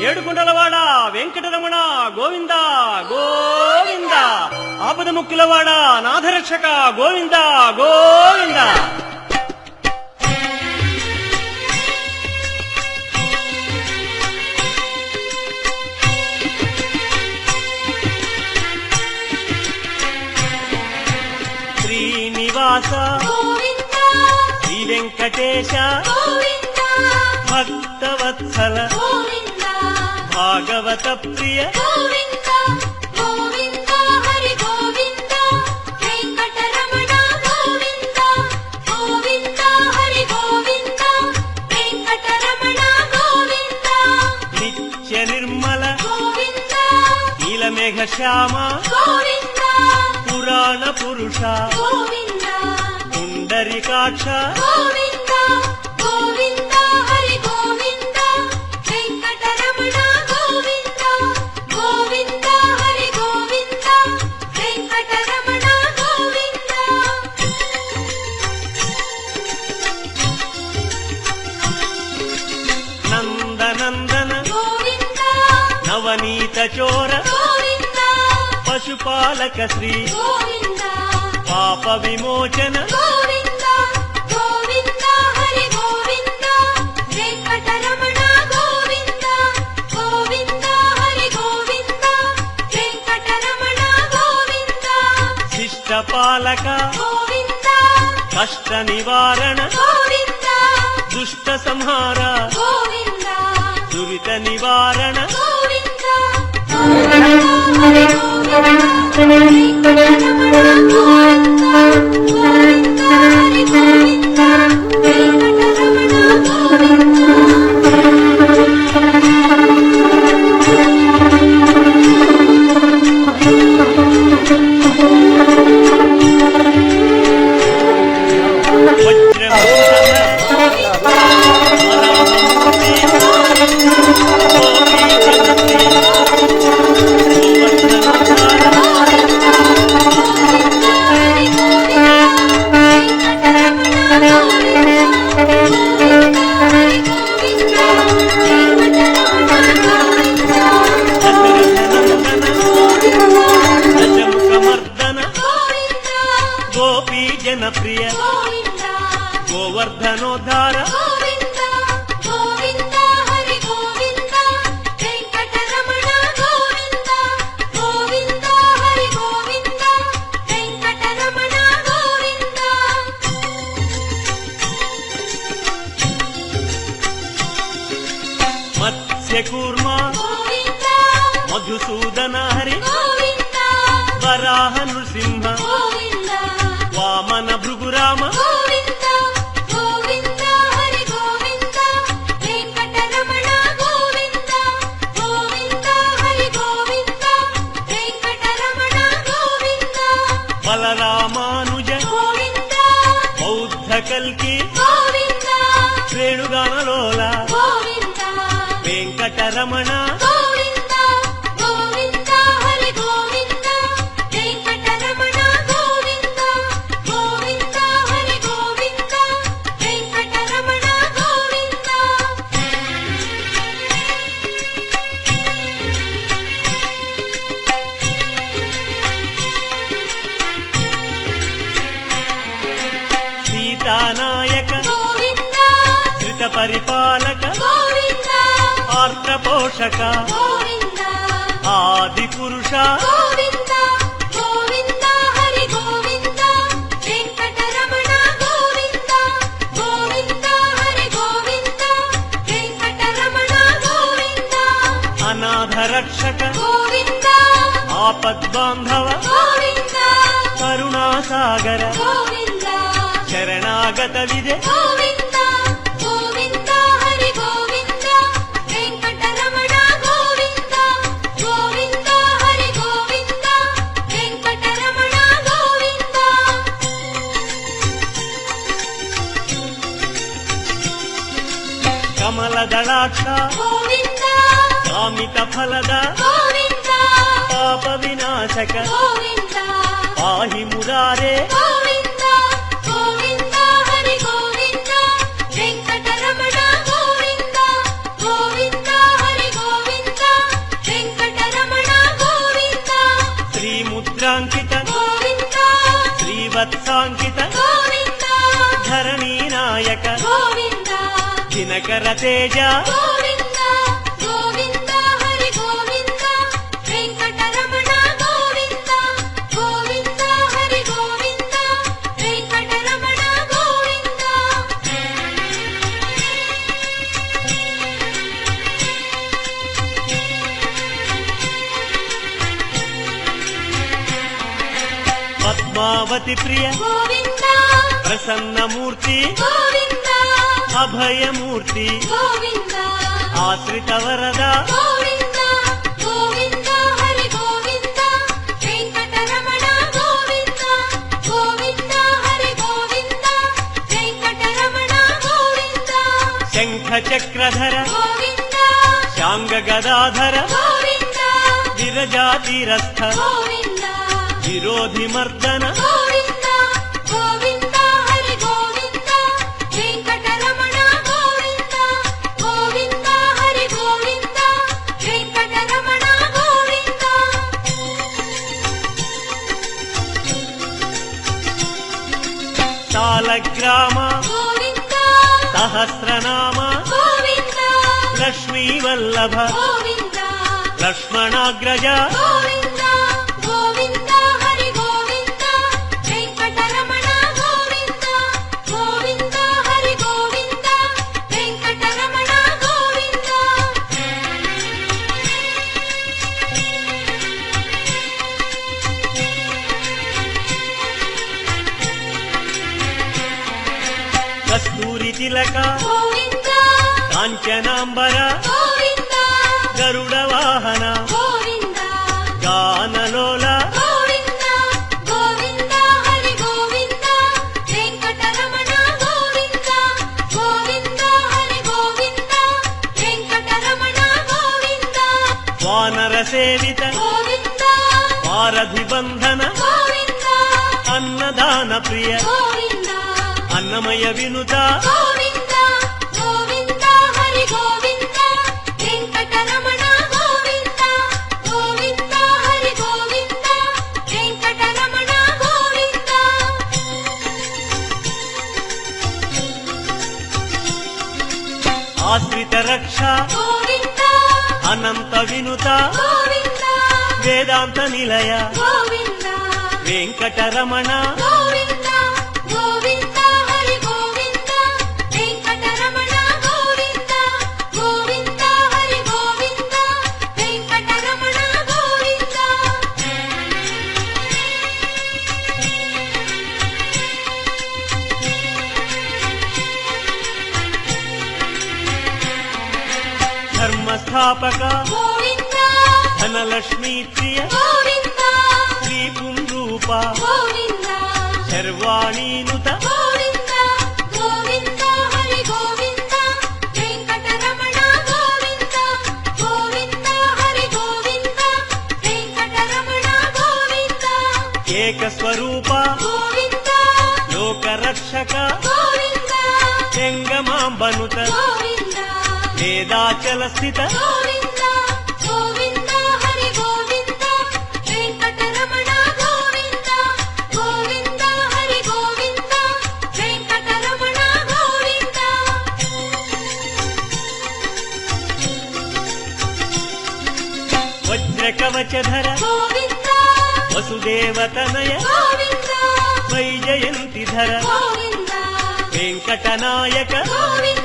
ఏడుకుంటలవాడ వెంకటరమణ గోవింద గోవింద, ఆపద ముక్కులవాడ నాథరక్షక గోవింద గోవింద. శ్రీనివాస శ్రీ వెంకటేశ భక్తవత్సల భాగవత ప్రియ నిత్య నిర్మల నీలమేఘ శ్యామ పురాణ పురుష పుండరీకాక్ష నందనందన నవనీత చోర పశుపాలక శ్రీ పాప విమోచన శిష్టపాలక కష్ట నివారణ దుష్ట సంహార దురిత నివారణ గోపీ జనప్రియ గోవర్ధనోద్ధార మత్స్యకూర్మ మధుసూదన హరి వరాహ నృసింహ వామన భృగురామ బలరామానుజ బౌద్ధ కల్కి శ్రేణుగానలోల వెంకటరమణ సీతానాయక ధృత పరిపాలక ఆర్త పోషక ఆది పురుష అనాథ రక్షక ఆపద్బాంధవ కరుణాసాగర శరణాగత విజయ కమలదళాక్ష కామిత ఫలద పాప వినాశక పాహి మురారే వెంకటరమణ గోవింద గోవింద హరి గోవింద శ్రీవత్సాంకిత గోవింద ధరణీ నాయక గోవింద దినకర తేజ గోవింద గోవింద హరి గోవింద వెంకటరమణ గోవింద గోవింద హరి గోవింద వెంకటరమణ గోవింద పద్మావతి ప్రియ గోవింద ప్రసన్నమూర్తి గోవింద అభయమూర్తి గోవింద ఆశ్రిత వరద గోవింద గోవింద హరి గోవింద వెంకటరమణ గోవింద గోవింద హరి గోవింద వెంకటరమణ గోవింద శంఖ చక్రధర గోవింద శాంగ గదాధర గోవింద విరజాతిరస్థ గోవింద విరోధి మర్దన గోవింద గోవింద హరి గోవింద వెంకటరమణ గోవింద గోవింద హరి గోవింద వెంకటరమణ గోవింద సాలగ్రామ గోవింద సహస్రనామ గోవింద లక్ష్మీ వల్లభ గోవింద లక్ష్మణాగ్రజ గోవింద గోవింద హరి గోవింద వెంకటరమణ గోవింద గోవింద హరి గోవింద వెంకటరమణ గోవింద కస్తూరి తిలక గోవింద కాంచనాంబర గోవింద గరుడ వాహన గోవింద గానలోల గోవింద గోవింద హరి గోవింద వెంకటరమణ గోవింద గోవింద హరి గోవింద వెంకటరమణ గోవింద వానర సేవిత గోవింద వారధి బంధన గోవింద అన్నదాన ప్రియ గోవింద అన్నమయ వినుత గోవింద గోవింద హరి గోవింద వెంకటరమణ గోవింద గోవింద హరి గోవింద వెంకటరమణ గోవింద ఆశ్రిత రక్ష గోవింద అనంత వినుత గోవింద వేదాంత నిలయ గోవింద వెంకటరమణ గోవింద గోవింద హరి గోవింద వెంకటరమణ గోవింద గోవింద హరి గోవింద వెంకటరమణ గోవింద ధర్మస్థాపక గోవింద ధనలక్ష్మీ ప్రియ గోవింద శ్రీ పుంరూప గోవింద శర్వాణీనుత గోవింద గోవింద హరి గోవింద వెంకటరమణ గోవింద గోవింద హరి గోవింద వెంకటరమణ గోవింద ఏక స్వరూప గోవింద లోకరక్షక గోవింద జంగమాంబనుత గోవింద వేదాచల స్థిత గోవింద గోవింద హరి గోవింద వెంకటరమణ గోవింద గోవింద హరి గోవింద వెంకటరమణ గోవింద వజ్రకవచధర గోవింద వసుదేవతనయ గోవింద వైజయంతిధర గోవింద వెంకటనాయక గోవింద